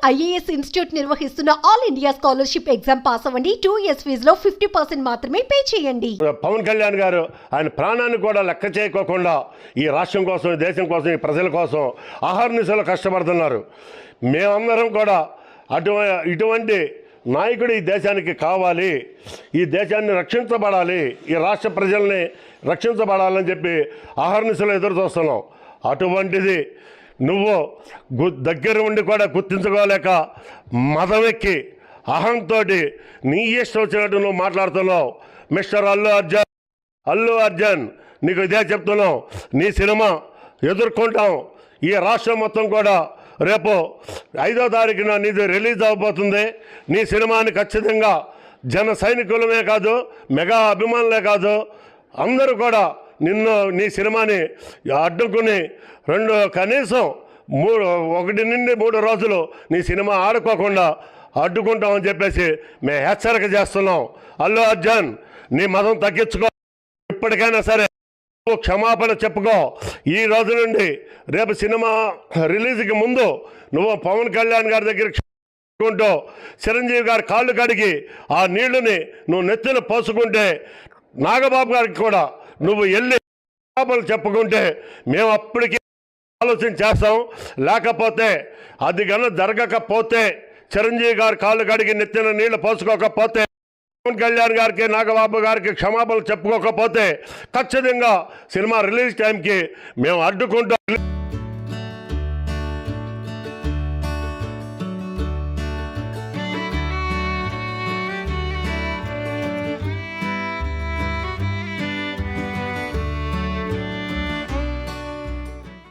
IAS institute నిర్వహిస్తున్న all India scholarship exam pass అవ్వండి. 2 years ఫీజులో 50% మాత్రమే పే చేయండి. పవన్ కళ్యాణ్ గారు ఆయన ప్రాణాన్ని కూడా లెక్క చేయకోకుండా ఈ రాష్ట్రం కోసం, ఈ దేశం కోసం, ఈ ప్రజల కోసం అహర్నిశలు కష్టపడుతున్నారు. మేమందరం కూడా ఇటువంటి నాయకుడు ఈ దేశానికి కావాలి, ఈ దేశాన్ని రక్షించబడాలి, ఈ రాష్ట్ర ప్రజల్ని రక్షించబడాలని చెప్పి అహర్నిశలు ఎదురు చూస్తున్నాం. అటువంటిది నువ్వు దగ్గర ఉండి కూడా గుర్తించుకోలేక మదవెక్కి అహంతో నీ ఇష్టం వచ్చినట్టు నువ్వు మాట్లాడుతున్నావు. మిస్టర్ అల్లు అర్జున్ నీకు ఇదే చెప్తున్నావు, నీ సినిమా ఎదుర్కొంటాం. ఈ రాష్ట్రం మొత్తం కూడా రేపు 5వ తారీఖున నీది రిలీజ్ అవబోతుంది. నీ సినిమాని ఖచ్చితంగా జన సైనికులమే కాదు, మెగా అభిమానులే కాదు, అందరూ కూడా నీ సినిమాని అడ్డుకుని కనీసం 1 నుండి 3 రోజులు నీ సినిమా ఆడుకోకుండా అడ్డుకుంటామని చెప్పేసి మేము హెచ్చరిక చేస్తున్నాం. అల్లు అర్జున్ నీ మదం తగ్గించుకో, ఇప్పటికైనా సరే క్షమాపణ చెప్పుకో. ఈ రోజు నుండి రేపు సినిమా రిలీజ్కి ముందు నువ్వు పవన్ కళ్యాణ్ గారి దగ్గర కుంటూ చిరంజీవి గారి కాళ్ళు కడిగి ఆ నీళ్లుని నువ్వు నెత్తిన పోసుకుంటే, నాగబాబు గారికి కూడా నువ్వు వెళ్ళి క్షమాపణలు చెప్పుకుంటే మేము అప్పటికి ఆలోచన చేస్తాం. లేకపోతే అది కన్నా జరగకపోతే, చిరంజీవి గారి కాళ్ళు కడిగి నెత్తిన నీళ్లు పోసుకోకపోతే, పవన్ కళ్యాణ్ గారికి, నాగబాబు గారికి క్షమాపణలు చెప్పుకోకపోతే ఖచ్చితంగా సినిమా రిలీజ్ టైంకి మేము అడ్డుకుంటాం.